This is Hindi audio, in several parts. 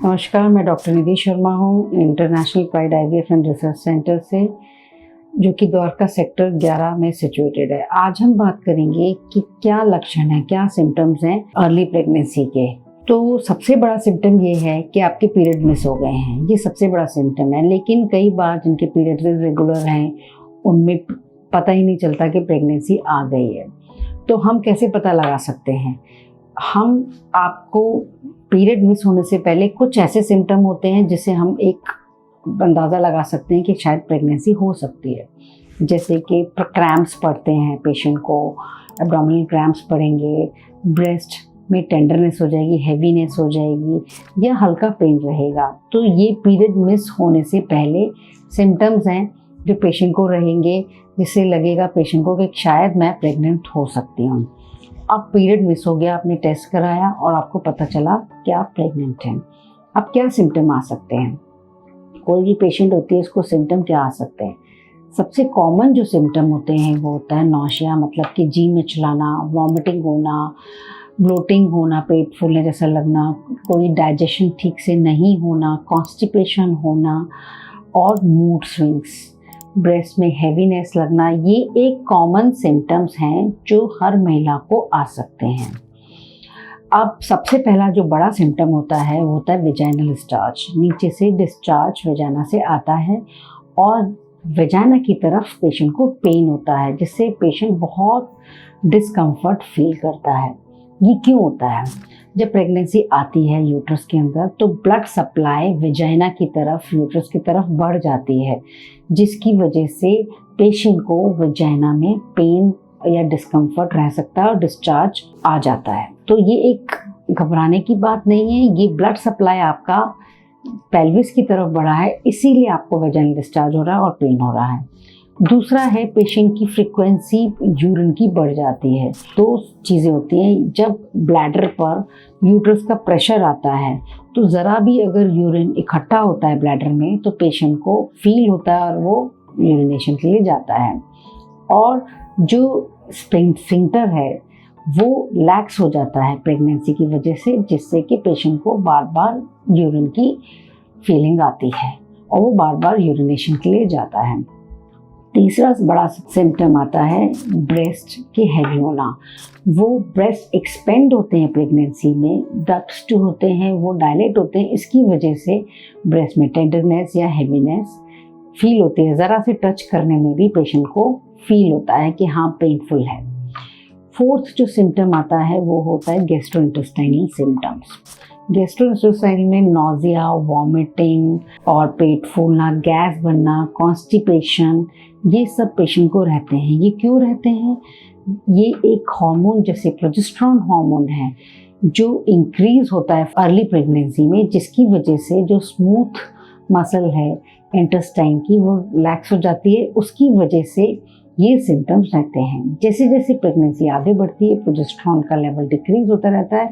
नमस्कार, मैं डॉक्टर निधि शर्मा हूँ international pride IVF and research centre से, जो कि द्वारका सेक्टर 11 में सिचुएटेड है। आज हम बात करेंगे कि क्या लक्षण है, क्या सिम्टम्स हैं अर्ली प्रेगनेंसी के। तो सबसे बड़ा सिम्टम ये है कि आपके पीरियड मिस हो गए हैं, ये सबसे बड़ा सिम्टम है। लेकिन कई बार जिनके पीरियड्स रेगुलर हैं उनमें पता ही नहीं चलता कि प्रेगनेंसी आ गई है। तो हम कैसे पता लगा सकते हैं? हम आपको पीरियड मिस होने से पहले कुछ ऐसे सिम्टम होते हैं जिससे हम एक अंदाज़ा लगा सकते हैं कि शायद प्रेगनेंसी हो सकती है। जैसे कि क्रैम्प्स पड़ते हैं पेशेंट को, एब्डोमिनल क्रैम्प्स पड़ेंगे, ब्रेस्ट में टेंडरनेस हो जाएगी, हैवीनेस हो जाएगी या हल्का पेन रहेगा। तो ये पीरियड मिस होने से पहले सिम्टम्स हैं जो पेशेंट को रहेंगे, जिससे लगेगा पेशेंट को कि शायद मैं प्रेग्नेंट हो सकती हूँ। अब पीरियड मिस हो गया, आपने टेस्ट कराया और आपको पता चला कि आप प्रेग्नेंट हैं। अब क्या सिम्टम आ सकते हैं? कोई भी पेशेंट होती है, इसको सिम्टम क्या आ सकते हैं? सबसे कॉमन जो सिम्टम होते हैं वो होता है नौशिया, मतलब कि जी मिचलाना, वॉमिटिंग होना, ब्लोटिंग होना, पेट फूलने जैसा लगना, कोई डाइजेशन ठीक से नहीं होना, कॉन्स्टिपेशन होना और मूड स्विंग्स, ब्रेस्ट में हैवीनेस लगना। ये एक कॉमन सिम्टम्स हैं जो हर महिला को आ सकते हैं। अब सबसे पहला जो बड़ा सिम्टम होता है वो होता है वेजाइनल डिस्चार्ज। नीचे से डिस्चार्ज वेजाइना से आता है और वेजाइना की तरफ पेशेंट को पेन होता है, जिससे पेशेंट बहुत डिस्कम्फर्ट फील करता है। ये क्यों होता है? जब प्रेगनेंसी आती है यूट्रस के अंदर तो ब्लड सप्लाई वेजाइना की तरफ, यूट्रस की तरफ बढ़ जाती है, जिसकी वजह से पेशेंट को वेजाइना में पेन या डिस्कम्फर्ट रह सकता है और डिस्चार्ज आ जाता है। तो ये एक घबराने की बात नहीं है, ये ब्लड सप्लाई आपका पेल्विस की तरफ बढ़ा है, इसीलिए आपको वेजाइनल डिस्चार्ज हो रहा है और पेन हो रहा है। दूसरा है पेशेंट की फ्रीक्वेंसी यूरिन की बढ़ जाती है। दो चीज़ें होती हैं, जब ब्लैडर पर यूट्रस का प्रेशर आता है तो ज़रा भी अगर यूरिन इकट्ठा होता है ब्लैडर में तो पेशेंट को फील होता है और वो यूरिनेशन के लिए जाता है। और जो स्फिंक्टर है वो लैक्स हो जाता है प्रेगनेंसी की वजह से, जिससे कि पेशेंट को बार बार यूरिन की फीलिंग आती है और वो बार बार यूरिनेशन के लिए जाता है। तीसरा बड़ा सिम्टम आता है ब्रेस्ट के हैवी होना। वो ब्रेस्ट एक्सपेंड होते हैं प्रेगनेंसी में, डक्ट्स जो होते हैं वो डायलेट होते हैं, इसकी वजह से ब्रेस्ट में टेंडरनेस या हैवीनेस फील होती है। ज़रा से टच करने में भी पेशेंट को फील होता है कि हाँ पेनफुल है। फोर्थ जो सिम्टम आता है वो होता है गैस्ट्रोइंटेस्टाइनल सिम्टम्स। गैस्ट्रोइंटेस्टाइनल में नॉजिया, वॉमिटिंग और पेट फूलना, गैस बनना, कॉन्स्टिपेशन, ये सब पेशेंट को रहते हैं। ये क्यों रहते हैं? ये एक हार्मोन जैसे प्रोजेस्टेरोन हार्मोन है जो इंक्रीज होता है अर्ली प्रेगनेंसी में, जिसकी वजह से जो स्मूथ मसल है इंटेस्टाइन की वो लैक्स हो जाती है। उसकी वजह से ये सिम्टम्स रहते हैं। जैसे जैसे प्रेगनेंसी आगे बढ़ती है प्रोजेस्टेरोन का लेवल डिक्रीज होता रहता है,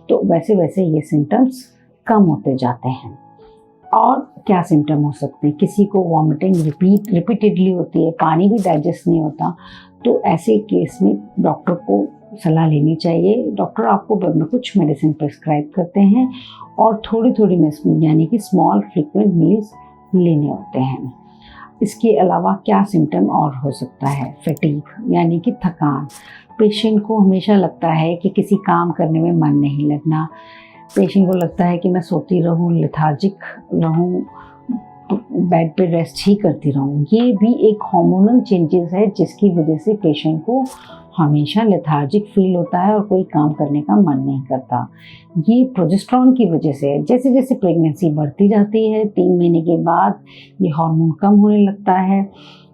तो वैसे वैसे ये सिम्टम्स कम होते जाते हैं। और क्या सिम्टम हो सकते हैं? किसी को वॉमिटिंग रिपीटेडली होती है, पानी भी डाइजेस्ट नहीं होता, तो ऐसे केस में डॉक्टर को सलाह लेनी चाहिए। डॉक्टर आपको कुछ मेडिसिन प्रिस्क्राइब करते हैं और थोड़ी थोड़ी यानी कि स्मॉल फ्रीक्वेंट मील्स लेने होते हैं। इसके अलावा क्या सिम्टम और हो सकता है? फैटीग यानी कि थकान। पेशेंट को हमेशा लगता है कि किसी काम करने में मन नहीं लगना, पेशेंट को लगता है कि मैं सोती रहूं, लेथार्जिक रहूं, बेड पे रेस्ट ही करती रहूं। ये भी एक हार्मोनल चेंजेस है जिसकी वजह से पेशेंट को हमेशा लेथार्जिक फील होता है और कोई काम करने का मन नहीं करता। ये प्रोजेस्टेरोन की वजह से है। जैसे जैसे प्रेगनेंसी बढ़ती जाती है 3 महीने के बाद ये हार्मोन कम होने लगता है।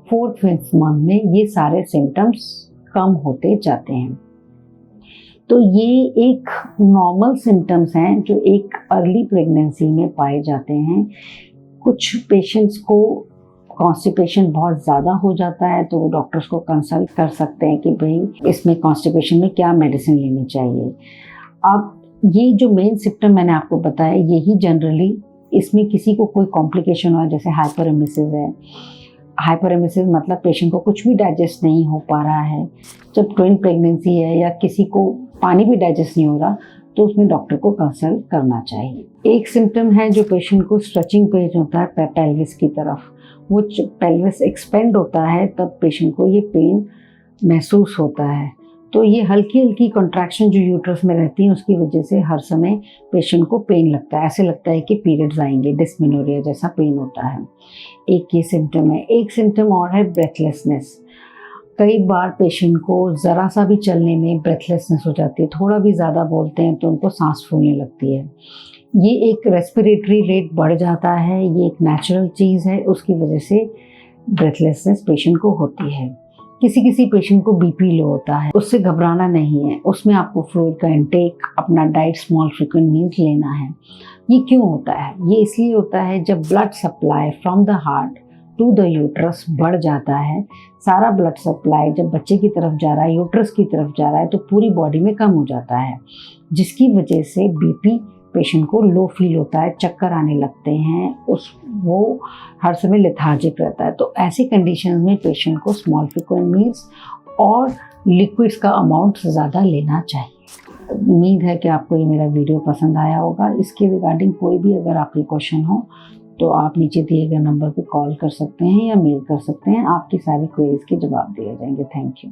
4th मंथ में ये सारे सिम्टम्स कम होते जाते हैं। तो ये एक नॉर्मल सिम्टम्स हैं जो एक अर्ली प्रेगनेंसी में पाए जाते हैं। कुछ पेशेंट्स को कॉन्स्टिपेशन बहुत ज़्यादा हो जाता है तो वो डॉक्टर्स को कंसल्ट कर सकते हैं कि भाई इसमें कॉन्स्टिपेशन में क्या मेडिसिन लेनी चाहिए। अब ये जो मेन सिम्टम मैंने आपको बताया, यही जनरली इसमें किसी को कोई कॉम्प्लिकेशन हुआ, जैसे हाइपरेमेसिस है। हाइपरेमेसिस मतलब पेशेंट को कुछ भी डाइजेस्ट नहीं हो पा रहा है। जब ट्विन प्रेगनेंसी है या किसी को पानी भी डाइजेस्ट नहीं हो रहा तो उसमें डॉक्टर को कंसल्ट करना चाहिए। एक सिम्टम है जो पेशेंट को स्ट्रेचिंग पेन होता है पेल्विस की तरफ, वो पेल्विस एक्सपेंड होता है तब पेशेंट को ये पेन महसूस होता है। तो ये हल्की हल्की कॉन्ट्रैक्शन जो यूट्रस में रहती है उसकी वजह से हर समय पेशेंट को पेन लगता है, ऐसे लगता है कि पीरियड्स आएंगे, डिस्मेनोरिया जैसा पेन होता है। एक ये सिम्टम है। एक सिम्टम और है ब्रेथलेसनेस। कई बार पेशेंट को ज़रा सा भी चलने में ब्रेथलेसनेस हो जाती है, थोड़ा भी ज़्यादा बोलते हैं तो उनको सांस फूलने लगती है। ये एक रेस्पिरेटरी रेट बढ़ जाता है, ये एक नेचुरल चीज़ है, उसकी वजह से ब्रेथलेसनेस पेशेंट को होती है। किसी किसी पेशेंट को बीपी लो होता है, उससे घबराना नहीं है, उसमें आपको फ्लूइड का इंटेक, अपना डाइट, स्मॉल फ्रीक्वेंट मील्स लेना है। ये क्यों होता है? ये इसलिए होता है जब blood supply from the heart to the uterus बढ़ जाता है, सारा ब्लड सप्लाई जब बच्चे की तरफ जा रहा है, यूट्रस की तरफ जा रहा है, तो पूरी बॉडी में कम हो जाता है, जिसकी वजह से बीपी पेशेंट को लो फील होता है, चक्कर आने लगते हैं, वो हर समय लेथार्जिक रहता है। तो ऐसी कंडीशन में पेशेंट को स्मॉल फ्रीक्वेंट मील्स और लिक्विड्स का अमाउंट ज़्यादा लेना चाहिए। उम्मीद है कि आपको ये मेरा वीडियो पसंद आया होगा। इसके रिगार्डिंग कोई भी अगर आपके क्वेश्चन हो तो आप नीचे दिए गए नंबर पर कॉल कर सकते हैं या मेल कर सकते हैं, आपकी सारी क्वेरीज के जवाब दिए जाएंगे। Thank you.